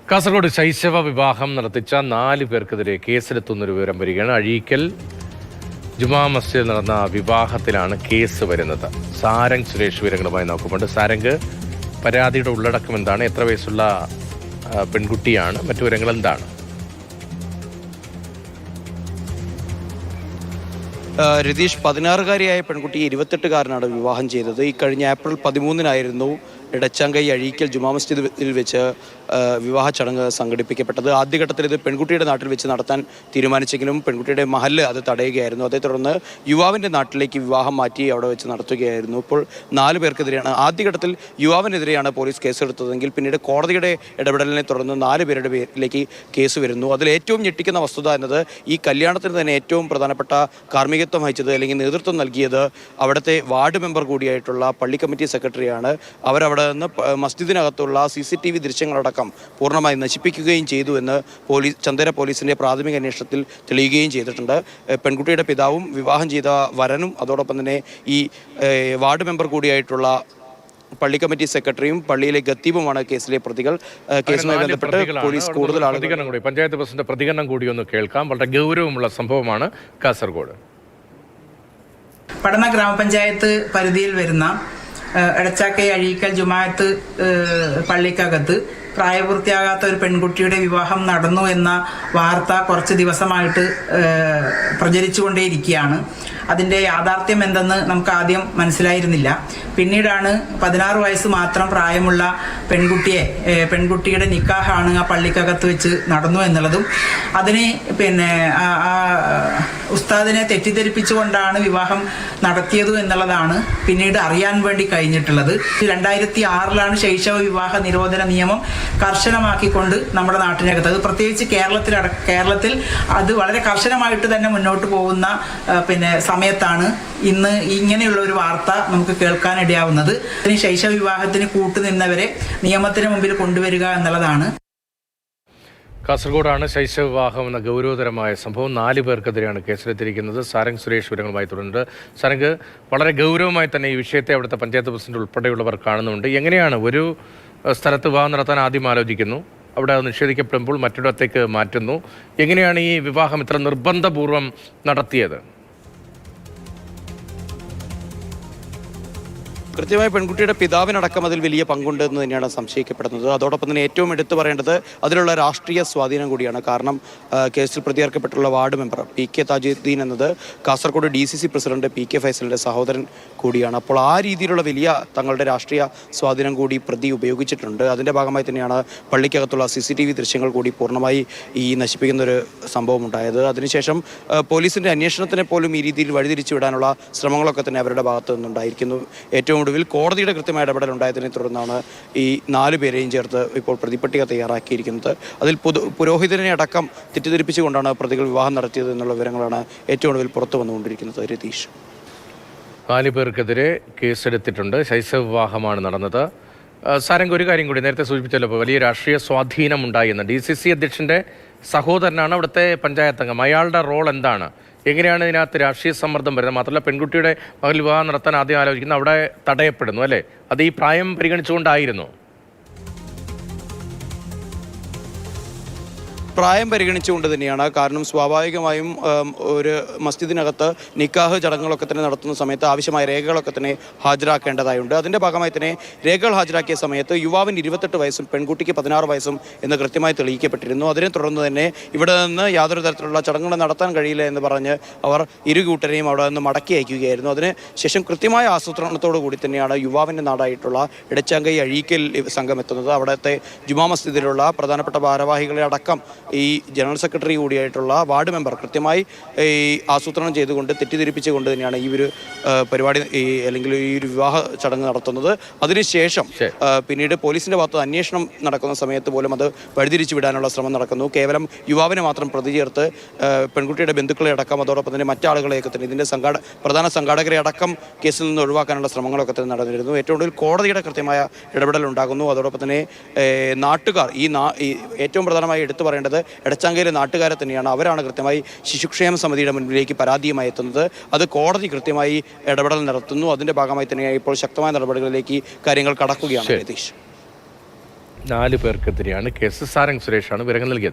കാസർഗോഡ് ശൈശവ വിവാഹം നടത്തിച്ച 4 പേർക്കെതിരെ കേസെടുത്തുന്നൊരു വിവരം വരികയാണ്. അഴീക്കൽ ജുമാ മസ്ജിദിൽ നടന്ന വിവാഹത്തിലാണ് കേസ് വരുന്നത്. സാരംഗ് സുരേഷ് വിവരങ്ങളുമായി നോക്കുന്നുണ്ട്. സാരംഗ്, പരാതിയുടെ ഉള്ളടക്കം എന്താണ്? എത്ര വയസ്സുള്ള പെൺകുട്ടിയാണ്? മറ്റു വിവരങ്ങൾ എന്താണ്? രതീഷ്, 16-കാരിയായ പെൺകുട്ടിയെ 28-കാരനാണ് വിവാഹം ചെയ്തത്. ഈ കഴിഞ്ഞ ഏപ്രിൽ 13-നായിരുന്നു ഇടച്ചാങ്കൈ അഴീക്കൽ ജുമാ മസ്ജിദിൽ വെച്ച് വിവാഹ ചടങ്ങ് സംഘടിപ്പിക്കപ്പെട്ടത്. ആദ്യഘട്ടത്തിൽ ഇത് പെൺകുട്ടിയുടെ നാട്ടിൽ വെച്ച് നടത്താൻ തീരുമാനിച്ചെങ്കിലും പെൺകുട്ടിയുടെ മഹല്ല് അത് തടയുകയായിരുന്നു. അതേ തുടർന്ന് യുവാവിൻ്റെ നാട്ടിലേക്ക് വിവാഹം മാറ്റി അവിടെ വെച്ച് നടത്തുകയായിരുന്നു. ഇപ്പോൾ 4 പേർക്കെതിരെയാണ്. ആദ്യഘട്ടത്തിൽ യുവാവിനെതിരെയാണ് പോലീസ് കേസെടുത്തതെങ്കിൽ പിന്നീട് കോടതിയുടെ ഇടപെടലിനെ തുടർന്ന് 4 പേരുടെ പേരിലേക്ക് കേസ് വരുന്നു. അതിൽ ഏറ്റവും ഞെട്ടിക്കുന്ന വസ്തുത എന്നത് ഈ കല്യാണത്തിന് തന്നെ ഏറ്റവും പ്രധാനപ്പെട്ട കാർമ്മികത്വം വഹിച്ചത് അല്ലെങ്കിൽ നേതൃത്വം നൽകിയത് അവിടുത്തെ വാർഡ് മെമ്പർ കൂടിയായിട്ടുള്ള പള്ളി കമ്മിറ്റി സെക്രട്ടറിയാണ്. അവരവിടെ നിന്ന് മസ്ജിദിനകത്തുള്ള CCTV ദൃശ്യങ്ങളടക്കം പൂർണ്ണമായി നശിപ്പിക്കുകയും ചെയ്തു എന്ന് ചന്ദേര പോലീസിന്റെ പ്രാഥമിക അന്വേഷണത്തിൽ തെളിയുകയും ചെയ്തിട്ടുണ്ട്. പെൺകുട്ടിയുടെ പിതാവും വിവാഹം ചെയ്ത വരനും അതോടൊപ്പം തന്നെ ഈ വാർഡ് മെമ്പർ കൂടിയായിട്ടുള്ള പള്ളി കമ്മിറ്റി സെക്രട്ടറിയും പള്ളിയിലെ ഖത്തീബുമാണ് കേസിലെ പ്രതികൾ. കേസുമായി ബന്ധപ്പെട്ട് പോലീസ് കൂടുതൽ പഞ്ചായത്ത് പ്രസിഡന്റ് പ്രതികരണം കൂടി ഒന്ന് കേൾക്കാം. വളരെ ഗൗരവമുള്ള സംഭവമാണ് കാസർഗോഡ്. പടന്ന ഗ്രാമപഞ്ചായത്ത് പരിധിയിൽ വരുന്ന എടച്ചാക്കൈ അഴീക്കൽ ജുമാഅത്ത് പള്ളിക്കകത്ത് പ്രായപൂർത്തിയാകാത്ത ഒരു പെൺകുട്ടിയുടെ വിവാഹം നടന്നു എന്ന വാർത്ത കുറച്ച് ദിവസമായിട്ട് പ്രചരിച്ചുകൊണ്ടേയിരിക്കുകയാണ്. അതിൻ്റെ യാഥാർത്ഥ്യം എന്തെന്ന് നമുക്ക് ആദ്യം മനസ്സിലായിരുന്നില്ല. പിന്നീടാണ് 16 വയസ്സ് മാത്രം പ്രായമുള്ള പെൺകുട്ടിയുടെ നിക്കാഹാണ് ആ പള്ളിക്കകത്ത് വെച്ച് നടന്നു എന്നുള്ളതും അതിനെ ഉസ്താദിനെ തെറ്റിദ്ധരിപ്പിച്ചുകൊണ്ടാണ് വിവാഹം നടത്തിയത് എന്നുള്ളതാണ് പിന്നീട് അറിയാൻ വേണ്ടി കഴിഞ്ഞിട്ടുള്ളത്. 2006-ലാണ് ശൈശവ വിവാഹ നിരോധന നിയമം കർശനമാക്കിക്കൊണ്ട് നമ്മുടെ നാട്ടിനകത്ത്, അത് പ്രത്യേകിച്ച് കേരളത്തിൽ അത് വളരെ കർശനമായിട്ട് തന്നെ മുന്നോട്ട് പോകുന്ന സമയത്താണ് ഇന്ന് ഇങ്ങനെയുള്ള ഒരു വാർത്ത നമുക്ക് കേൾക്കാനിടയാവുന്നത്. ശൈശവ വിവാഹത്തിന് കൂട്ടുനിന്നവരെ നിയമത്തിന് മുമ്പിൽ കൊണ്ടുവരിക എന്നുള്ളതാണ്. കാസർഗോഡാണ് ശൈശവ വിവാഹം എന്ന ഗൗരവതരമായ സംഭവം. 4 പേർക്കെതിരെയാണ് കേസെടുത്തിരിക്കുന്നത്. സാരംഗ് സുരേഷ് വിവരങ്ങളുമായി തുടരുന്നുണ്ട്. സാരംഗ്, വളരെ ഗൗരവമായി തന്നെ ഈ വിഷയത്തെ അവിടുത്തെ പഞ്ചായത്ത് പ്രസിഡന്റ് ഉൾപ്പെടെയുള്ളവർ കാണുന്നുണ്ട്. എങ്ങനെയാണ് ഒരു സ്ഥലത്ത് വിവാഹം നടത്താൻ ആദ്യം ആലോചിക്കുന്നു, അവിടെ നിഷേധിക്കപ്പെടുമ്പോൾ മറ്റൊരിടത്തേക്ക് മാറ്റുന്നു? എങ്ങനെയാണ് ഈ വിവാഹം ഇത്ര നിർബന്ധപൂർവം നടത്തിയത്? കൃത്യമായി പെൺകുട്ടിയുടെ പിതാവിനടക്കം അതിൽ വലിയ പങ്കുണ്ടെന്ന് തന്നെയാണ് സംശയിക്കപ്പെടുന്നത്. അതോടൊപ്പം തന്നെ ഏറ്റവും എടുത്തു പറയേണ്ടത് അതിലുള്ള രാഷ്ട്രീയ സ്വാധീനം കൂടിയാണ്. കാരണം കേസിൽ പ്രതിയേർക്കപ്പെട്ടുള്ള വാർഡ് മെമ്പർ PK താജുദ്ദീൻ എന്നത് കാസർഗോഡ് DCC പ്രസിഡന്റ് PK ഫൈസലിൻ്റെ സഹോദരൻ കൂടിയാണ്. അപ്പോൾ ആ രീതിയിലുള്ള വലിയ തങ്ങളുടെ രാഷ്ട്രീയ സ്വാധീനം കൂടി പ്രതി ഉപയോഗിച്ചിട്ടുണ്ട്. അതിൻ്റെ ഭാഗമായി തന്നെയാണ് പള്ളിക്കകത്തുള്ള CCTV ദൃശ്യങ്ങൾ കൂടി പൂർണ്ണമായി നശിപ്പിക്കുന്നൊരു സംഭവം ഉണ്ടായത്. അതിനുശേഷം പോലീസിൻ്റെ അന്വേഷണത്തിനെ പോലും ഈ രീതിയിൽ വഴിതിരിച്ചു വിടാനുള്ള ശ്രമങ്ങളൊക്കെ തന്നെ അവരുടെ ഭാഗത്തു നിന്നുണ്ടായിരിക്കുന്നു. ഏറ്റവും ഒടുവിൽ കോടതിയുടെ കൃത്യമായ ഇടപെടൽ ഉണ്ടായതിനെ തുടർന്നാണ് ഈ 4 പേരെയും ചേർത്ത് ഇപ്പോൾ പ്രതിപട്ടിക തയ്യാറാക്കിയിരിക്കുന്നത്. അതിൽ പുരോഹിതനെ അടക്കം തെറ്റിദ്ധരിപ്പിച്ചുകൊണ്ടാണ് പ്രതികൾ വിവാഹം നടത്തിയത് എന്നുള്ള വിവരങ്ങളാണ് ഏറ്റവും ഒടുവിൽ പുറത്തു വന്നുകൊണ്ടിരിക്കുന്നത്. രതീഷ്, 4 പേർക്കെതിരെ കേസെടുത്തിട്ടുണ്ട്. ശൈശവ വിവാഹമാണ് നടന്നത്. സാരംഗ്, ഒരു കാര്യം കൂടി നേരത്തെ സൂചിപ്പിച്ചല്ലോ, വലിയ രാഷ്ട്രീയ സ്വാധീനം ഉണ്ടായെന്ന്. DCC അധ്യക്ഷൻ്റെ സഹോദരനാണ് അവിടുത്തെ പഞ്ചായത്ത് അംഗം. അയാളുടെ റോൾ എന്താണ്? എങ്ങനെയാണ് ഇതിനകത്ത് രാഷ്ട്രീയ സമ്മർദ്ദം വരുന്നത്? മാത്രമല്ല, പെൺകുട്ടിയുടെ മകൾ വിവാഹം നടത്താൻ ആദ്യം ആലോചിക്കുന്നു, അവിടെ തടയപ്പെടുന്നു അല്ലേ? അത് ഈ പ്രായം പരിഗണിച്ചുകൊണ്ടായിരുന്നു? പ്രായം പരിഗണിച്ചുകൊണ്ട് തന്നെയാണ്. കാരണം സ്വാഭാവികമായും ഒരു മസ്ജിദിനകത്ത് നിക്കാഹ് ചടങ്ങുകളൊക്കെ തന്നെ നടത്തുന്ന സമയത്ത് ആവശ്യമായ രേഖകളൊക്കെ തന്നെ ഹാജരാക്കേണ്ടതായുണ്ട്. അതിൻ്റെ ഭാഗമായി തന്നെ രേഖകൾ ഹാജരാക്കിയ സമയത്ത് യുവാവിന് 28 വയസ്സും പെൺകുട്ടിക്ക് 16 വയസ്സും എന്ന് കൃത്യമായി തെളിയിക്കപ്പെട്ടിരുന്നു. അതിനെ തുടർന്ന് തന്നെ ഇവിടെ നിന്ന് യാതൊരു തരത്തിലുള്ള ചടങ്ങുകൾ നടത്താൻ കഴിയില്ല എന്ന് പറഞ്ഞ് അവർ ഇരുകൂട്ടരെയും അവിടെ നിന്ന് മടക്കി അയക്കുകയായിരുന്നു. അതിന് ശേഷം കൃത്യമായ ആസൂത്രണത്തോടു കൂടി തന്നെയാണ് യുവാവിൻ്റെ നാടായിട്ടുള്ള ഇടച്ചാങ്കൈ അഴീക്കൽ സംഘം എത്തുന്നത്. അവിടുത്തെ ജുമാ മസ്ജിദിലുള്ള പ്രധാനപ്പെട്ട ഭാരവാഹികളെ അടക്കം ഈ ജനറൽ സെക്രട്ടറി കൂടിയായിട്ടുള്ള വാർഡ് മെമ്പർ കൃത്യമായി ഈ ആസൂത്രണം ചെയ്തുകൊണ്ട് തെറ്റിദ്ധരിപ്പിച്ചുകൊണ്ട് തന്നെയാണ് ഈ ഒരു പരിപാടി അല്ലെങ്കിൽ ഈ ഒരു വിവാഹ ചടങ്ങ് നടത്തുന്നത്. അതിനുശേഷം പിന്നീട് പോലീസിന്റെ ഭാഗത്ത് അന്വേഷണം നടക്കുന്ന സമയത്ത് പോലും അത് വഴിതിരിച്ചു വിടാനുള്ള ശ്രമം നടക്കുന്നു. കേവലം യുവാവിനെ മാത്രം പ്രതി ചേർത്ത് പെൺകുട്ടിയുടെ ബന്ധുക്കളെ അടക്കം അതോടൊപ്പം തന്നെ മറ്റാളുകളെയൊക്കെ തന്നെ ഇതിൻ്റെ പ്രധാന സംഘാടകരെ അടക്കം കേസിൽ നിന്ന് ഒഴിവാക്കാനുള്ള ശ്രമങ്ങളൊക്കെ തന്നെ നടന്നിരുന്നു. ഏറ്റവും കൂടുതൽ കോടതിയുടെ കൃത്യമായ ഇടപെടൽ ഉണ്ടാകുന്നു. അതോടൊപ്പം തന്നെ നാട്ടുകാർ ഏറ്റവും പ്രധാനമായി എടുത്തു പറയേണ്ടത് എടച്ചാങ്കയിലെ നാട്ടുകാരെ തന്നെയാണ്. അവരാണ് കൃത്യമായി ശിശുക്ഷേമ സമിതിയുടെ മുന്നിലേക്ക് പരാതിയുമായി എത്തുന്നത്. അത് കോടതി കൃത്യമായി ഇടപെടൽ നടത്തുന്നു. അതിൻ്റെ ഭാഗമായി തന്നെയാണ് ഇപ്പോൾ ശക്തമായ നടപടികളിലേക്ക് കാര്യങ്ങൾ കടക്കുകയാണ്. രതീഷ്. 4 പേർക്കെതിരെയാണ് കേസ്. സാരംഗ് സുരേഷാണ് വിവരങ്ങൾ നൽകിയത്.